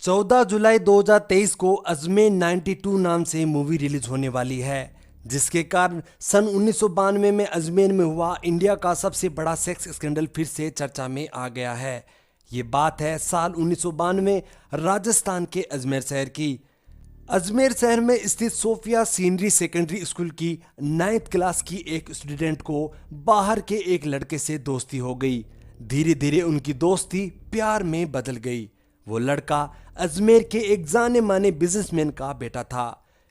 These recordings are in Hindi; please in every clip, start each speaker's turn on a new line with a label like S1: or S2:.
S1: 14 जुलाई 2023 को अजमेर 92 नाम से मूवी रिलीज होने वाली है, जिसके कारण सन 1992 में अजमेर में हुआ इंडिया का सबसे बड़ा सेक्स स्कैंडल फिर से चर्चा में आ गया है। ये बात है साल 1992 राजस्थान के अजमेर शहर की। अजमेर शहर में स्थित सोफिया सीनरी सेकेंडरी स्कूल की 9th क्लास की एक स्टूडेंट को बाहर के एक लड़के से दोस्ती हो गई। धीरे धीरे उनकी दोस्ती प्यार में बदल गई। वो लड़का अजमेर के एक जाने माने बिजनेसमैन का बेटा था।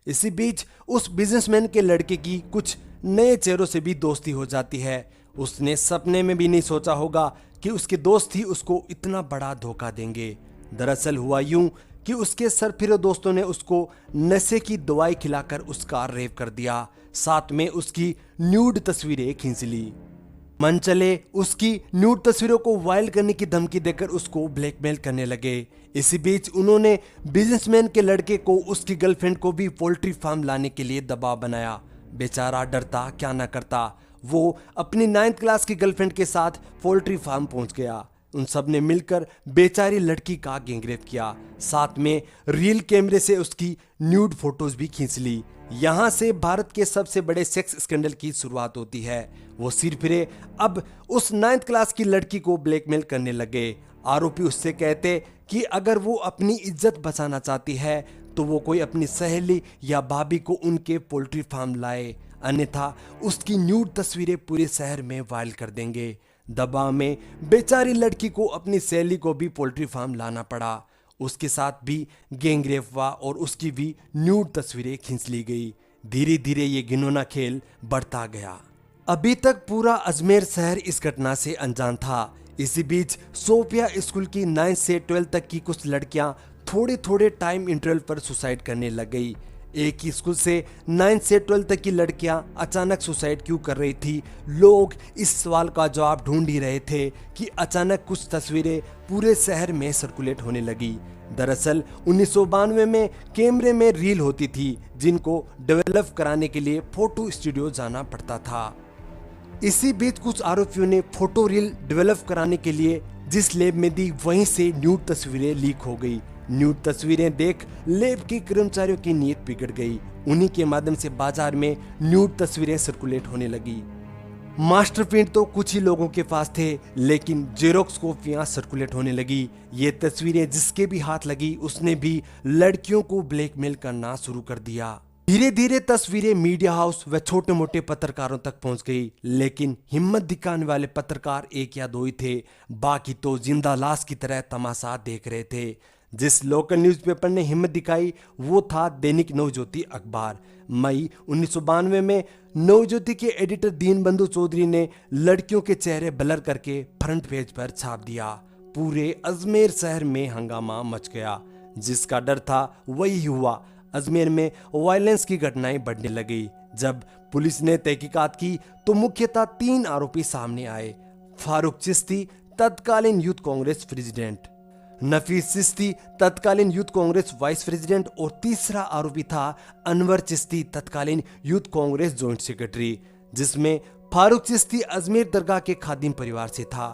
S1: इसी बीच उस बिजनेसमैन के लड़के की कुछ नए चेहरों से भी दोस्ती हो जाती है। उसने सपने में भी नहीं सोचा होगा कि उसके दोस्त ही उसको इतना बड़ा धोखा देंगे। दरअसल हुआ यूं कि उसके सरफिरो दोस्तों ने उसको नशे की दवाई खिलाकर उसका रेप कर दिया, साथ में उसकी न्यूड तस्वीरें खींच ली। मन चले उसकी न्यूड तस्वीरों को वायरल करने की धमकी देकर उसको ब्लैकमेल करने लगे। इसी बीच उन्होंने बिजनेसमैन के लड़के को उसकी गर्लफ्रेंड को भी पोल्ट्री फार्म लाने के लिए दबाव बनाया। बेचारा डरता क्या ना करता, वो अपनी 9th क्लास की गर्लफ्रेंड के साथ पोल्ट्री फार्म पहुंच गया। उन सब ने मिलकर बेचारी लड़की का गैंगरेप किया, साथ में रील कैमरे से उसकी न्यूड फोटोज भी खींच ली। यहाँ से भारत के सबसे बड़े सेक्स स्कैंडल की शुरुआत होती है। वो सिर फिरे अब उस 9th क्लास की लड़की को ब्लैकमेल करने लगे। आरोपी उससे कहते कि अगर वो अपनी इज्जत बचाना चाहती है तो वो कोई अपनी सहेली या भाभी को उनके पोल्ट्री फार्म लाए, अन्यथा उसकी न्यूड तस्वीरें पूरे शहर में वायरल कर देंगे। दबाव में बेचारी लड़की को अपनी सहेली को भी पोल्ट्री फार्म लाना पड़ा। उसके साथ भी गैंगरेप हुआ और उसकी भी न्यूड तस्वीरें खींच ली गई। धीरे धीरे ये घिनौना खेल बढ़ता गया। अभी तक पूरा अजमेर शहर इस घटना से अनजान था। इसी बीच सोफिया स्कूल की 9 से 12 तक की कुछ लड़कियां थोड़े थोड़े टाइम इंटरवल पर सुसाइड करने लग गई। एक ही स्कूल से 9 से 12 तक की लड़कियां अचानक सुसाइड क्यों कर रही थी? लोग इस सवाल का जवाब ढूंढ ही रहे थे कि अचानक कुछ तस्वीरें पूरे शहर में सर्कुलेट होने लगी। दरअसल 1992 में कैमरे में रील होती थी, जिनको डेवलप कराने के लिए फोटो स्टूडियो जाना पड़ता था। इसी बीच कुछ आरोपियों ने फोटो रील डेवलप कराने के लिए जिस लैब में दी, वहीं से न्यूड तस्वीरें लीक हो गई। न्यूड तस्वीरें देख लैब के कर्मचारियों की नीयत बिगड़ गई। उन्हीं के माध्यम से बाजार में न्यूड तस्वीरें सर्कुलेट होने लगी। मास्टर प्रिंट तो कुछ ही लोगों के पास थे, लेकिन जेरोक्स कॉपियां सर्कुलेट होने लगी। ये तस्वीरें जिसके भी हाथ लगी उसने भी लड़कियों को ब्लैकमेल करना शुरू कर दिया। धीरे धीरे तस्वीरें मीडिया हाउस व छोटे मोटे पत्रकारों तक पहुंच गई, लेकिन हिम्मत दिखाने वाले पत्रकार एक या दो ही थे। बाकी तो जिंदा लाश की तरह तमाशा देख रहे थे। जिस लोकल न्यूज़पेपर ने हिम्मत दिखाई वो था दैनिक नवज्योति अखबार। मई 1992 में नवज्योति के एडिटर दीनबंधु चौधरी ने लड़कियों के चेहरे ब्लर करके फ्रंट पेज पर छाप दिया। पूरे अजमेर शहर में हंगामा मच गया। जिसका डर था वही हुआ। अजमेर में वायलेंस की घटनाएं बढ़ने लगी। जब पुलिस ने तहकीकात की तो मुख्यतः 3 आरोपी सामने आए। फारूक चिश्ती, तत्कालीन यूथ कांग्रेस प्रेसिडेंट, नफीस चिश्ती, तत्कालीन यूथ कांग्रेस वाइस प्रेसिडेंट, और तीसरा आरोपी था अनवर चिश्ती, तत्कालीन यूथ कांग्रेस जॉइंट सेक्रेटरी, जिसमें फारूक चिश्ती अजमेर दरगाह के खादिम परिवार से था।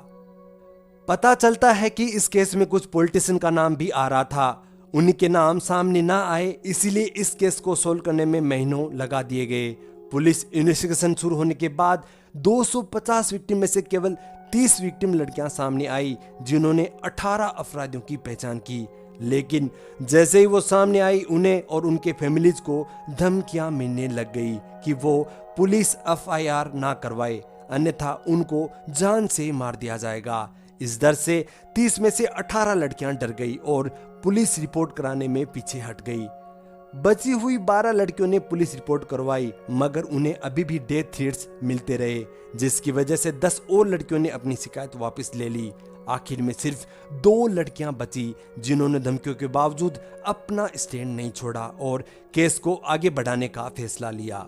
S1: पता चलता है कि इस केस में कुछ पॉलिटिशियन का नाम भी आ रहा था। उन्हीं के नाम सामने ना आए, इसीलिए इस केस को सोल्व करने में महीनों लगा दिए गए। पुलिस इन्वेस्टिगेशन शुरू होने के बाद 250 विक्टिम में से केवल 30 विक्टिम लड़कियां सामने आई, जिन्होंने 18 अपराधियों की पहचान की। लेकिन जैसे ही वो सामने आई, उन्हें और उनके फैमिलीज को धमकियां मिलने लग गई कि वो पुलिस FIR ना करवाए, अन्यथा उनको जान से मार दिया जाएगा। इस डर से 30 में से 18 लड़कियां डर गई और पुलिस रिपोर्ट कराने में पीछे हट गई। बची हुई 12 लड़कियों ने पुलिस रिपोर्ट करवाई, मगर उन्हें अभी भी डेथ थ्रेट्स मिलते रहे, जिसकी वजह से 10 और लड़कियों ने अपनी शिकायत वापस ले ली। आखिर में सिर्फ 2 लड़कियां बची, जिन्होंने धमकियों के बावजूद अपना स्टैंड नहीं छोड़ा और केस को आगे बढ़ाने का फैसला लिया।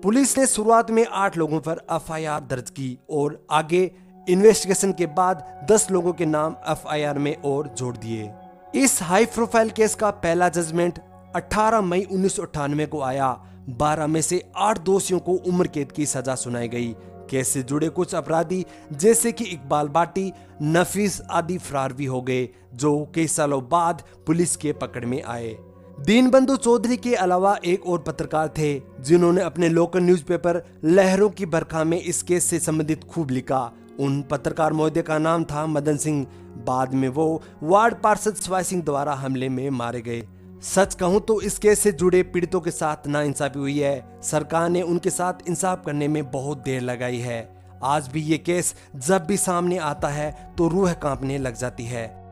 S1: पुलिस ने शुरुआत में 8 लोगों पर FIR दर्ज की और आगे इन्वेस्टिगेशन के बाद 10 लोगों के नाम FIR में और जोड़ दिए। इस हाई प्रोफाइल केस का पहला जजमेंट 18 मई 1998 को आया। 12 में से 8 दोषियों को उम्र कैद की सजा सुनाई गई। केस से जुड़े कुछ अपराधी जैसे कि इकबाल बाटी, नफीस आदि फरार भी हो गए, जो कई सालों बाद पुलिस के पकड़ में आए। दीनबंधु चौधरी के अलावा एक और पत्रकार थे जिन्होंने अपने लोकल न्यूज़पेपर लहरों की बरखा में इस केस से संबंधित खूब लिखा। उन पत्रकार महोदय का नाम था मदन सिंह। बाद में वो वार्ड पार्षद स्वाई सिंह द्वारा हमले में मारे गए। सच कहूं तो इस केस से जुड़े पीड़ितों के साथ नाइंसाफी हुई है। सरकार ने उनके साथ इंसाफ करने में बहुत देर लगाई है। आज भी ये केस जब भी सामने आता है तो रूह कांपने लग जाती है।